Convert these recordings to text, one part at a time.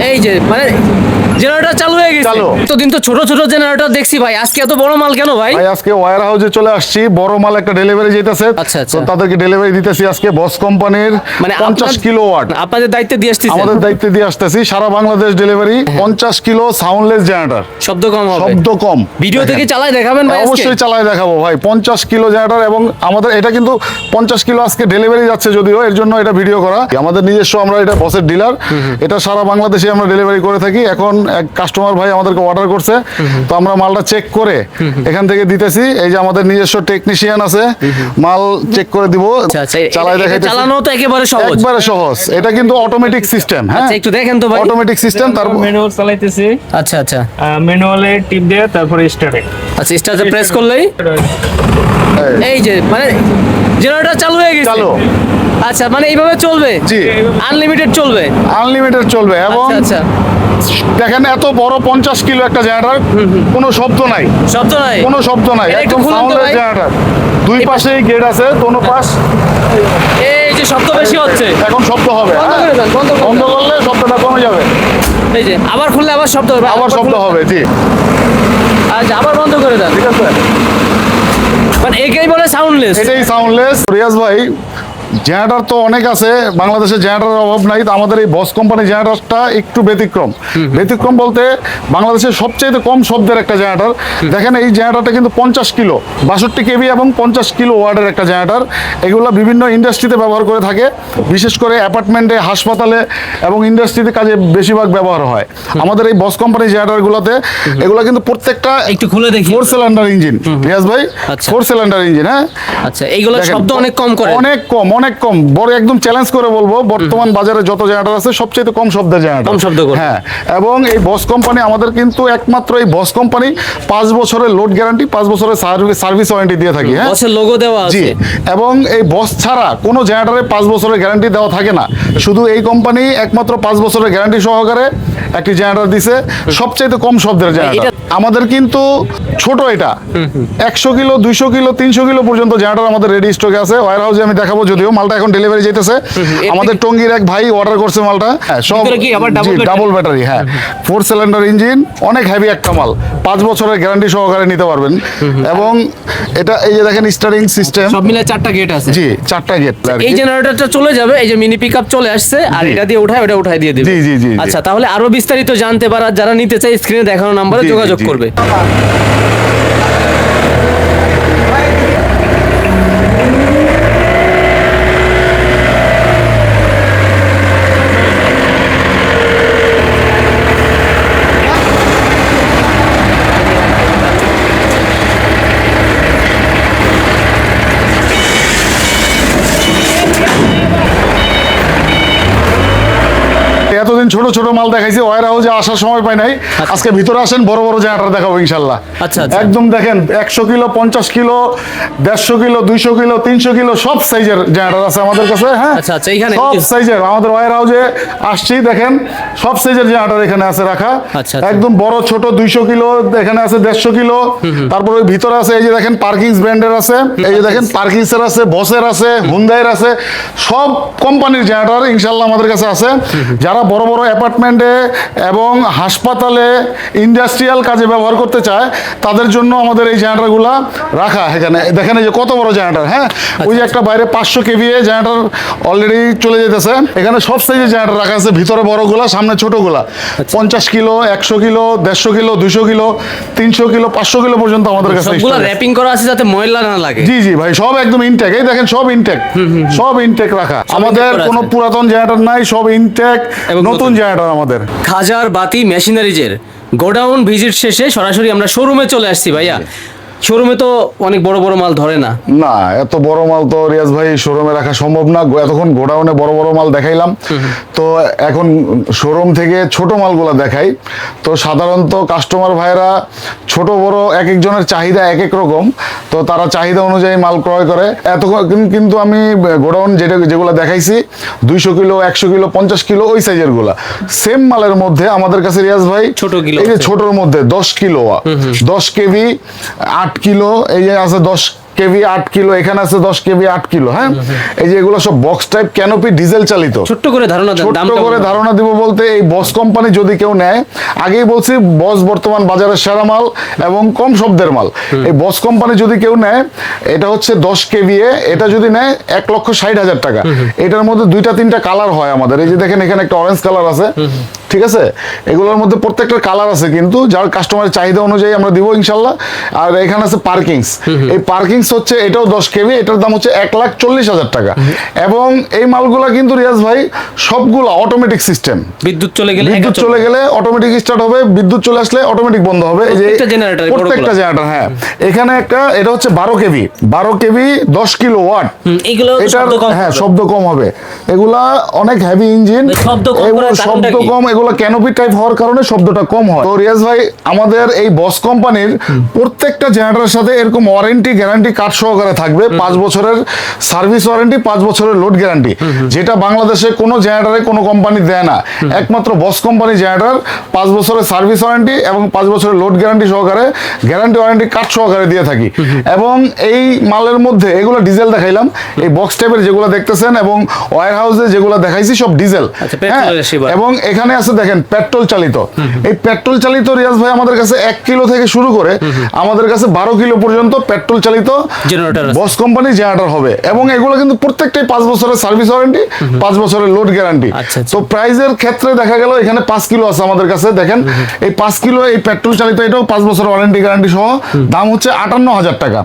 এই যে মানে জেনারেটর চালু হয়ে গেছে। এতদিন তো ছোট ছোট জেনারেটর দেখছি ভাই, আজকে এত বড় মাল কেন ভাই? ভাই আজকে ওয়্যার হাউসে চলে আসছি, বড় মাল একটা ডেলিভারি যেতেছে। আচ্ছা। তো তাদেরকে ডেলিভারি দিতেছি আজকে বস কোম্পানির মানে 50 কিলোওয়াট আপনাদের দায়িত্বে দিয়ে আসতেছি। আমাদের দায়িত্বে দিয়ে আসতেছি সারা Bangladesh delivery. 50 kilo soundless generator, শব্দ কম হবে, শব্দ কম। ভিডিও থেকে চালাই দেখাবেন ভাই? অবশ্যই চালাই দেখাবো ভাই। 50 কিলো জেনারেটর এবং আমাদের এটা কিন্তু 50 কিলো আজকে ডেলিভারি যাচ্ছে, যদিও এর জন্য এটা ভিডিও করা। আমাদের নিজস্ব, আমরা এটা বসের ডিলার, এটা সারা বাংলাদেশে আমরা ডেলিভারি করে থাকি। এখন এক কাস্টমার ভাই আমাদেরকে অর্ডার করছে, তো আমরা মালটা চেক করে এখান থেকে দিতেছি। এই যে আমাদের নিজস্ব টেকনিশিয়ান আছে, মাল চেক করে দিব, চালাই দেখাইতেছি। চালানো তো একেবারে সহজ, একবারে সহজ। এটা কিন্তু অটোমেটিক সিস্টেম। হ্যাঁ একটু দেখেন তো ভাই। অটোমেটিক সিস্টেম, তারপর ম্যানুয়াল চালাইতেছি। আচ্ছা ম্যানুয়ালে টিপ দিয়ে তারপরে স্টার্টে। আচ্ছা, স্টার্টে প্রেস করলেই এই যে মানে জেনারেটর চালু হয়ে গেছে। চালু। আচ্ছা, মানে এইভাবে চলবে? জি, আনলিমিটেড চলবে। আনলিমিটেড চলবে। এবং আচ্ছা দেখেন এত বড় 50 কিলো একটা জেনারেটর, কোনো শব্দ নাই, শব্দ নাই, কোনো শব্দ নাই, এটা একটু একদম খুলুন তো সাউন্ডলেস ভাই। জেনারেটর। দুই পাশেই গেট আছে, দোনো পাশ। এই যে শব্দ বেশি হচ্ছে, এখন শব্দ হবে। বন্ধ করে দেন, বন্ধ করলে শব্দটা কমে যাবে। এই যে আবার খুললে আবার শব্দ হবে, আবার শব্দ হবে। জি, আচ্ছা, আবার বন্ধ করে দেন। ঠিক আছে, মানে একেই বলে সাউন্ডলেস। এটাই সাউন্ডলেস। রিয়াজ ভাই, জেনারেটর তো অনেক আছে বাংলাদেশে, জেনারেটরের অভাব নাই। তো আমাদের এই বস কোম্পানি জেনারেটরটা একটু ব্যতিক্রম। ব্যতিক্রম বলতে বাংলাদেশের সবচেয়ে কম শব্দের একটা জেনারেটর। দেখেন এই জেনারেটরটা কিন্তু 50 কিলো, 62 কেভি এবং 50 কিলো ওয়াটের একটা জেনারেটর। এগুলো বিভিন্ন ইন্ডাস্ট্রিতে ব্যবহার করে থাকে, বিশেষ করে অ্যাপার্টমেন্টে, হাসপাতালে এবং ইন্ডাস্ট্রিতে কাজে বেশিরভাগ ব্যবহার হয় আমাদের এই বস কোম্পানি জেনারেটরগুলোতে। এগুলো কিন্তু প্রত্যেকটা একটু খুলে দেখি। 4 সিলিন্ডার ইঞ্জিন রিয়াজ ভাই, আচ্ছা। 4 সিলিন্ডার ইঞ্জিন। হ্যাঁ, আচ্ছা, এইগুলো দেখেন, শব্দ অনেক কম করে, অনেক কম। বড় একদম চ্যালেঞ্জ করে বলবো, বর্তমান বাজারে যত জেনারেটর আছে সবচেয়ে কম শব্দের জেনারেটর, কম শব্দ করে। হ্যাঁ, এবং এই বস কোম্পানি আমাদের কিন্তু একমাত্র এই বস কোম্পানি 5 বছরের লোড গ্যারান্টি, 5 বছরের সার্ভিস ওয়ারেন্টি দিয়ে থাকি। হ্যাঁ, বসের লোগো দেওয়া জি। আছে। এবং এই বস ছাড়া কোনো জেনারেটরে 5 বছরের গ্যারান্টি দেওয়া থাকে না। শুধু এই কোম্পানি একমাত্র 5 বছরের গ্যারান্টি সহকারে একটি জেনারেটর দিছে, সবচেয়ে কম শব্দের জেনারেটর। আমাদের কিন্তু ছোট, এটা 100 কিলো, 200 কিলো, 300 কিলো পর্যন্ত জেনারেটর আমাদের রেডি স্টকে আছে। ওয়্যার হাউসে আমি দেখাবো, যদিও মালটা এখন ডেলিভারি যেতেছে। আমাদের টঙ্গীর এক ভাই অর্ডার করছে মালটা। হ্যাঁ, সব ডাবল ব্যাটারি। হ্যাঁ, 4 সিলিন্ডার ইঞ্জিন, অনেক হেভি একটা মাল, 5 বছরের গ্যারান্টি সহকারে নিতে পারবেন। এবং এটা এই যে দেখেন স্টারিং সিস্টেম, সব মিলে 4টা গেট আছে। জি, 4টা গেট। এই জেনারেটরটা চলে যাবে, এই যে মিনি পিকআপ চলে আসছে, আর এটা দিয়ে ওটা উঠাই দিয়ে দিবে। জি। আচ্ছা, তাহলে আরো বিস্তারিত জানতে পারা যারা নিতে চায় স্ক্রিনে দেখানো নম্বরে যোগাযোগ করবে। এতদিন ছোট ছোট মাল দেখাইছি, ওয়্যার হাউসে আসার সময় পাই নাই। আজকে ভিতরে আসেন, বড় বড় জেনারেটর দেখাবো ইনশাল্লাহ। আচ্ছা। একদম দেখেন 100 kilo, 50 kilo, 150 kilo, 200 kilo, 300 kilo সব সাইজের জেনারেটর আছে আমাদের কাছে। হ্যাঁ, আচ্ছা, এইখানে সব সাইজের আমাদের ওয়্যার হাউসে আসছি, দেখেন সব সাইজের জেনারেটর এখানে আছে রাখা। আচ্ছা। একদম বড় ছোট 200 কিলো, এখানে আছে 150 কিলো। তারপর ওই ভিতরে আছে, এই যে দেখেন পার্কিংস ব্র্যান্ডের আছে, এই যে দেখেন পার্কিংসের আছে, বসের আছে, হুন্ডাইয়ের আছে, সব কোম্পানির জেনারেটর ইনশাল্লাহ আমাদের কাছে আছে। যারা বড় বড় অ্যাপার্টমেন্টে এবং হাসপাতালে, ইন্ডাস্ট্রিয়াল কাজে ব্যবহার করতে চায়, তাদের জন্য আমাদের এই জেনারেটরগুলো রাখা। এখানে দেখেন এই যে কত বড় জেনারেটর। হ্যাঁ, ওই যে একটা বাইরে 500 কেভিএ জেনারেটর অলরেডি চলে যেতেছে। এখানে সব সাইজের জেনারেটর রাখা আছে, ভিতরে বড়গুলা, সামনে ছোটগুলা। 50 kilo, 100 kilo, 150 kilo, 200 kilo, 300 kilo, 500 kilo পর্যন্ত আমাদের কাছে সবগুলো র‍্যাপিং করা আছে যাতে ময়লা না লাগে। জি ভাই, সব একদম ইনটেক। এই দেখেন সব ইনটেক, সব ইনটেক রাখা। আমাদের কোনো পুরাতন জেনারেটর নাই, সব ইনটেক, নতুন জেনারেটর আমাদের। খাজার বাতি মেশিনারিজের গোডাউন ভিজিট শেষে সরাসরি আমরা শোরুমে চলে আসছি ভাইয়া। শোরুমে তো অনেক বড় বড় মাল ধরে না। না, এত বড় মাল তো রিয়াজ ভাই শোরুমে রাখা সম্ভব না। এতক্ষণ গোডাউনে বড় বড় মাল দেখাইলাম, তো এখন শোরুম থেকে ছোট মালগুলো দেখাই। তো সাধারণত কাস্টমার ভাইরা ছোট বড় এক একজনের চাহিদা এক এক রকম, তো তারা চাহিদা অনুযায়ী মাল ক্রয় করে। কিন্তু আমি গোডাউন যেগুলো দেখাইছি 200 কিলো, 100 কিলো, 50 কিলো ওই সাইজের গুলা, সেম মালের মধ্যে আমাদের কাছে রিয়াজ ভাই ছোট কিলো, এই যে ছোটর মধ্যে 10 কিলো, 10 কেভি, 8 কিলো, এই যে আছে 10 কেভি 8 কিলো, এখানে আছে 10 কেভি 8 কিলো। হ্যাঁ, এই যে এগুলো সব বক্স টাইপ ক্যানোপি ডিজেল চালিত। ছোট্ট করে ধারণা দেন, দাম ছোট্ট কেমন করে হবে? ধারণা দিব বলতে, এই বস কোম্পানি যদি কেউ নেয়, আগেই বলছি বস বর্তমান বাজারের সেরা মাল এবং কম শব্দের মাল। এই বস কোম্পানি যদি কেউ নেয়, এটা হচ্ছে 10 কেভিএ, এটা যদি নেয় 1,60,000 টাকা। এটার মধ্যে 2-3টা কালার হয় আমাদের। এই যে দেখেন এখানে একটা অরেঞ্জ কালার আছে, ঠিক আছে? এগুলোর মধ্যে প্রত্যেকটা কালার আছে, কিন্তু যার কাস্টমারের চাহিদা অনুযায়ী আমরা দিব ইনশাল্লাহ। আর এখানে আছে পার্কিংস। এই পার্কিংস হচ্ছে এটাও 10 কেভি, এটার দাম হচ্ছে 1,40,000 টাকা। এবং এই মালগুলা কিন্তু রিয়াজ ভাই সবগুলা অটোমেটিক সিস্টেম। বিদ্যুৎ চলে গেলে বিদ্যুৎ চলে গেলে অটোমেটিক স্টার্ট হবে, বিদ্যুৎ চলে আসলে অটোমেটিক বন্ধ হবে। এই যে প্রত্যেকটা generator, এই প্রত্যেকটা বড়গুলা। জেনারেটর। হ্যাঁ, এখানে একটা, এটা হচ্ছে 12 কেভি, 12 কেভি 10 কিলো ওয়াট। এগুলো তো এটার শব্দ কম হ্যাঁ হবে। শব্দ কম হবে। এগুলা অনেক হেভি ইঞ্জিন, শব্দ কম এগুলো করার কারণটা শব্দ কি? কম, এগুলো ক্যানোপি টাইপ হওয়ার কারণে শব্দটা কম হয়। তো রিয়াজ ভাই, আমাদের এই বস কোম্পানির প্রত্যেকটা জেনারেটরের সাথে এরকম ওয়ারেন্টি গ্যারান্টি কার্ড সহকারে থাকবে। 5 বছরের সার্ভিস ওয়ারেন্টি, 5 বছরের লোড গ্যারান্টি, যেটা বাংলাদেশে কোনো জেনারেটরে কোনো কোম্পানি দেয় না। একমাত্র বস কোম্পানি জেনারেটর 5 বছরের সার্ভিস ওয়ারেন্টি এবং 5 বছরের লোড গ্যারান্টি সহকারে, গ্যারান্টি ওয়ারেন্টি কার্ড সহকারে দিয়ে থাকি। এবং এই মালের মধ্যে এগুলো ডিজেল দেখাইলাম, এই বক্স টাইপের যেগুলো দেখতেছেন এবং ওয়্যার হাউসে যেগুলো দেখাইছি সব ডিজেল। আচ্ছা, পেট্রোলের সেবা। এবং এখানে আছে দেখেন পেট্রোল চালিত। এই পেট্রোল চালিত রিয়াজ ভাই আমাদের কাছে 1 কিলো থেকে শুরু করে আমাদের কাছে 12 কিলো পর্যন্ত পেট্রোল চালিত জেনারেটর আছে। বস কোম্পানি জেনারেটর হবে। এবং এগুলো কিন্তু প্রত্যেকটাই 5 বছরের সার্ভিস ওয়ারেন্টি, 5 বছরের লোড গ্যারান্টি। আচ্ছা, আচ্ছা। তো প্রাইজের ক্ষেত্রে দেখা গেল এখানে 5 কিলো আছে আমাদের কাছে। দেখেন এই 5 কিলো এই পেট্রোল চালিত, এটাও 5 বছরের ওয়ারেন্টি গ্যারান্টি সহ, দাম হচ্ছে 58,000 টাকা।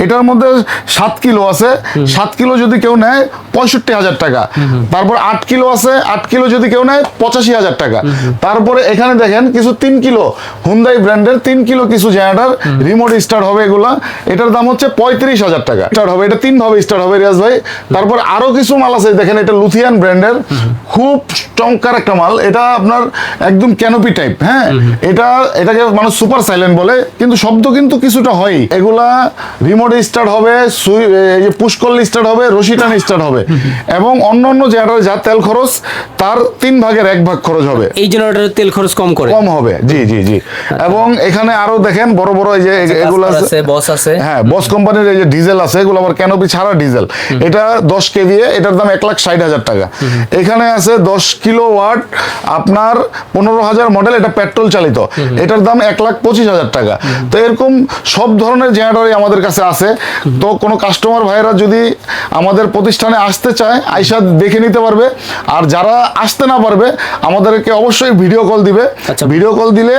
এটার মধ্যে 7 কিলো আছে, 7 কিলো যদি কেউ নেয় 65,000 টাকা। তারপর 8 কিলো আছে, 8 কিলো যদি কেউ নেয় 85,000 টাকা। তারপরে এখানে দেখেন কিছু 3 কিলো হুন্দাই ব্র্যান্ডের 3 কিলো কিছু জেনারেটর রিমোট স্টার্ট হবে। এগুলা এটার দাম হচ্ছে 35,000 টাকা স্টার্ট হবে। এটা 3 ভাবে স্টার্ট হবে রিয়াজ ভাই। তারপর আরো কিছু মাল আছে, দেখেন এটা লুথিয়ান ব্র্যান্ডের, খুব চমৎকার একটা মাল। এটা আপনার একদম ক্যানোপি টাইপ। হ্যাঁ, এটাকে মানুষ সুপার সাইলেন্ট বলে, কিন্তু শব্দ কিন্তু কিছুটা হয়। এগুলা রিমোটে স্টার্ট হবে, এই যে পুশ করলে স্টার্ট হবে, রশি টানে স্টার্ট হবে। এবং অন্য জেনারেটর যা তেল খরচ তার 3 ভাগের 1 ভাগ খরচ হবে। এই জেনারেটরের তেল খরচ কম করে। কম হবে, জি জি জি। এবং এখানে আরো দেখেন বড় বড় এই যে এগুলো আছে, বস আছে। হ্যাঁ, বস কোম্পানির এই যে ডিজেল আছে, এগুলো আবার ক্যানোপি ছাড়া ডিজেল। এটা 10 কেভিএ, এটার দাম 1,60,000 টাকা। এখানে আছে 10 কিলো ওয়াট আপনার 15,000 মডেল, এটা পেট্রোল চালিত, এটার দাম 1,25,000 টাকা। তো এরকম সব ধরনের জেনারেটরই আমাদের কাছে আছে। তো কোনো কাস্টমার ভাইয়েরা যদি আমাদের প্রতিষ্ঠানে আসতে চায়, আইসা দেখে নিতে পারবে। আর যারা আসতে না পারবে, আমাদেরকে অবশ্যই ভিডিও কল দিবে। আচ্ছা। ভিডিও কল দিলে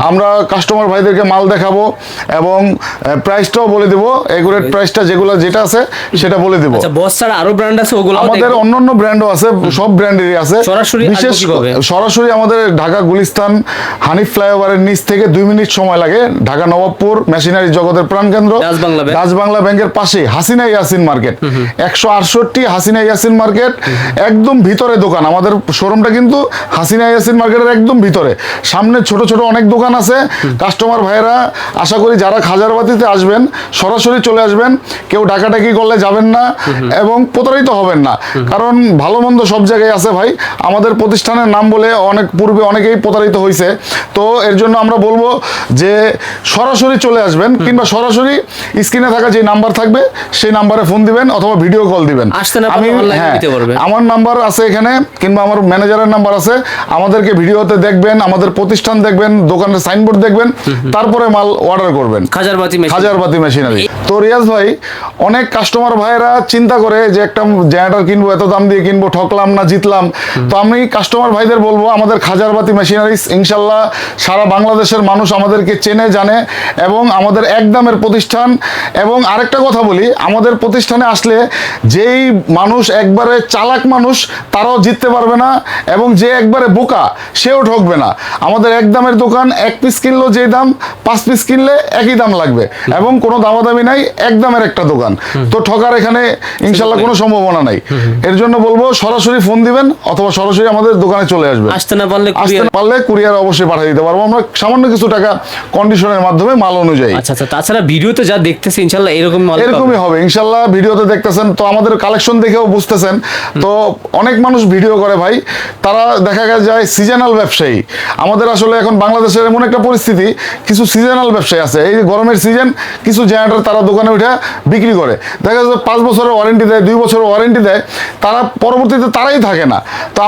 আমরা কাস্টমার ভাইদেরকে মাল দেখাবো এবং প্রাইসটাও বলে দেবো, এগুরেট প্রাইসটা যেটা আছে সেটা বলে দেবো। আচ্ছা, বস ছাড়া আরো ব্র্যান্ড আছে, ওগুলো আমাদের অন্যান্য ব্র্যান্ডও আছে, সব ব্র্যান্ডেরই আছে। সরাসরি বিশেষ আসবো কিভাবে? সরাসরি আমাদের ঢাকা গুলিস্তান হানিফ ফ্লাইওভারের নিচ থেকে 2 মিনিট সময় লাগে। ঢাকা নবাবপুর মেশিনারি জগতের প্রাণকেন্দ্র, ডাচ বাংলা ব্যাংকের পাশে হাসিনা ইয়াসিন মার্কেট, 168 হাসিনা ইয়াসিন মার্কেট, একদম ভিতরে দোকান। আমাদের শোরুমটা কিন্তু হাসিনা ইয়াসিন মার্কেটের একদম ভিতরে। সামনে ছোট ছোট অনেক দোকান আছে। কাস্টমার ভাইয়েরা আশা করি যারা খাজারবাতিতে আসবেন, সরাসরি চলে আসবেন। কেউ ডাকাডাকি করলে যাবেন না এবং প্রতারিত হবেন না, কারণ ভালো মন্দ সব জায়গায় আছে ভাই। আমাদের প্রতিষ্ঠানের নাম বলে অনেক পূর্বে অনেকেই প্রতারিত হয়েছে। তো এর জন্য আমরা বলবো যে সরাসরি চলে আসবেন, কিংবা সরাসরি স্ক্রিনে থাকা যে নাম্বার থাকবে সেই নাম্বারে ফোন দিবেন অথবা ভিডিও কল দিবেন। আমি আমার নাম্বার আছে এখানে, কিংবা আমার ম্যানেজারের নাম্বার আছে। আমাদেরকে ভিডিওতে দেখবেন, আমাদের প্রতিষ্ঠান দেখবেন, দোকানের সাইনবোর্ড দেখবেন, তারপরে মাল অর্ডার করবেন। খাজারবাতি মেশিনারি। তো রিয়াজ ভাই, অনেক কাস্টমার ভাইয়েরা চিন্তা করে যে একটা জেনারেটর কিনবো, এত দাম দিয়ে কিনবো, ঠকলাম না জিতলাম। তো আমি কাস্টমার ভাইদের বলবো, আমাদের খাজারবাতি মেশিনারিজ ইনশাল্লাহ সারা বাংলাদেশের মানুষ আমাদেরকে চেনে জানে এবং আমাদের একদমের প্রতিষ্ঠান। এবং আরেকটা কথা বলি, আমাদের প্রতিষ্ঠানে আসলে যেই মানুষ একবারে চালাক মানুষ তারাও জিততে পারবে না, এবং যে একবারে বোকা সেও ঠকবে না। আমাদের একদমের দোকান, 1 পিস কিনলেও যে দাম, 5 পিস কিনলে একই দাম লাগবে, এবং কোনো দামাদামি নাই, একদমের একটা দোকান। তো ঠকার এখানে ইনশাল্লাহ কোনো সম্ভাবনা নাই। এর জন্য বলবো সরাসরি ফোন দিবেন অথবা সরাসরি আমাদের দোকানে চলে আসবেন। আসতে না পারলে কুরিয়ার অবশ্যই পাঠিয়ে দিতে পারবো আমরা, সামান্য কিছু টাকা কন্ডিশনের মাধ্যমে, মাল অনুযায়ী। আচ্ছা আচ্ছা, তাছাড়া ভিডিওতে যা দেখতেছি ইনশাল্লাহ এরকমই হবে ইনশাল্লাহ। ভিডিওতে দেখতেছেন তো, আমাদের কালেকশন দেখেও বুঝতেছেন। তো অনেক মানুষ ভিডিও করে ভাই, তারা দেখা যায় ভাই সিজনাল ব্যবসায়ী। আমাদের আসলে এখন বাংলাদেশের এমন একটা পরিস্থিতি, কিছু সিজনাল ব্যবসায়ী আছে, এই গরমের সিজন কিছু জেনারেটর তারা দোকানে উঠে বিক্রি করে, দেখা যাচ্ছে 5 বছরের ওয়ারেন্টি দেয়, 2 বছরের ওয়ারেন্টি দেয়, তারা পরবর্তীতে তারাই থাকে না। তো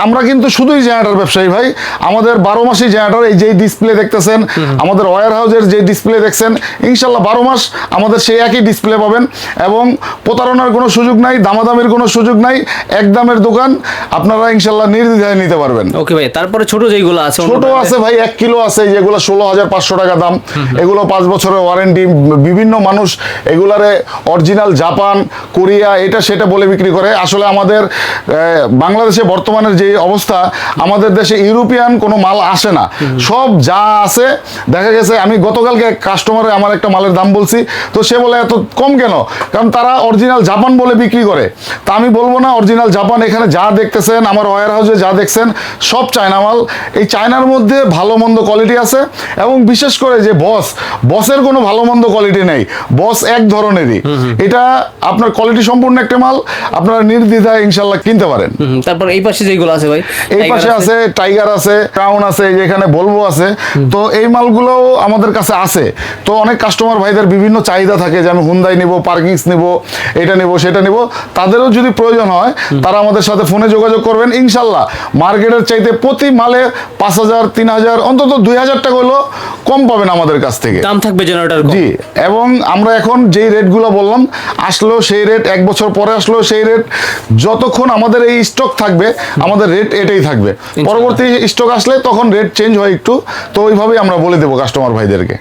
আমরা কিন্তু শুধুই জেনারেটর ব্যবসায়ী ভাই, আমাদের 12 মাসই জেনারেটর। এই যে ডিসপ্লে দেখতেছেন, আমাদের ওয়্যার হাউসের যে ডিসপ্লে দেখছেন, ইনশাল্লাহ 12 মাস আমাদের সেই একই ডিসপ্লে পাবেন, এবং প্রতারণার কোনো সুযোগ নাই, দামাদামির কোনো সুযোগ নাই, একদমের দোকান, আপনারা ইনশাল্লাহ নির্দ্বিধায় নিতে পারবেন। ওকে ভাই, তারপরে ছোট যেগুলো আছে, ছোট আছে ভাই 1 কিলো আছে, যেগুলো 16,500 টাকা দাম, এগুলো 5 বছরের ওয়ারেন্টি। বিভিন্ন মানুষ এগুলারে অরিজিনাল জাপান, কোরিয়া, এটা সেটা বলে বিক্রি করে। আসলে আমাদের বাংলাদেশে বর্তমানের যে অবস্থা, আমাদের দেশে ইউরোপিয়ান কোনো মাল আসে না, সব যা আছে দেখা গেছে। আমি গতকালকে কাস্টমারে আমার একটা মালের দাম বলছি, তো সে বলে এত কম কেন, কারণ তারা অরিজিনাল জাপান বলে বিক্রি করে। তা আমি বলবো না অরিজিনাল জাপান, এখানে যা দেখতেছেন আমার ওয়্যার হাউসে যা দেখছেন সব চায়না মাল। এই চায়নার মধ্যে ভালো মন্দ কোয়ালিটি আছে, এবং বিশেষ করে যে বসের কোনো ভালো মন্দ কোয়ালিটি নেই, বস এক ধরনেরই। এটা আপনার কোয়ালিটি সম্পূর্ণ একটা মাল, আপনারা নির্দ্বিধায় ইনশাল্লাহ কিনতে পারেন। তারপর এই পাশে যেগুলো আছে ভাই, এই পাশে আছে টাইগার আছে, ক্রাউন আছে, যেখানে বলবো আছে। তো এই মালগুলো আমাদের কাছে আছে। তো অনেক কাস্টমার ভাইদের বিভিন্ন চাহিদা থাকে যে আমি হুন্দাই নিব, পার্কিংস নিব, এটা নিব, সেটা নিব। তাদেরও যদি প্রয়োজন হয় তারা আমাদের সাথে ফোনে যোগাযোগ করবেন। ইনশাল্লাহ মার্কেটের চাইতে প্রতি মালে 5,000, 3,000, অন্তত 2,000 টাকা হলো কম পাবেন আমাদের কাছ থেকে, দাম থাকবে জেনারেটর। জি। এবং আমরা এখন যেই রেটগুলো বললাম, আসলেও সেই রেট, 1 বছর পরে আসলেও সেই রেট, যতক্ষণ আমাদের এই স্টক থাকবে আমাদের রেট এটাই থাকবে। পরবর্তী স্টক আসলে তখন রেট চেঞ্জ হয় একটু, তো ওইভাবেই আমরা বলে দেবো কাস্টমার ভাইদেরকে।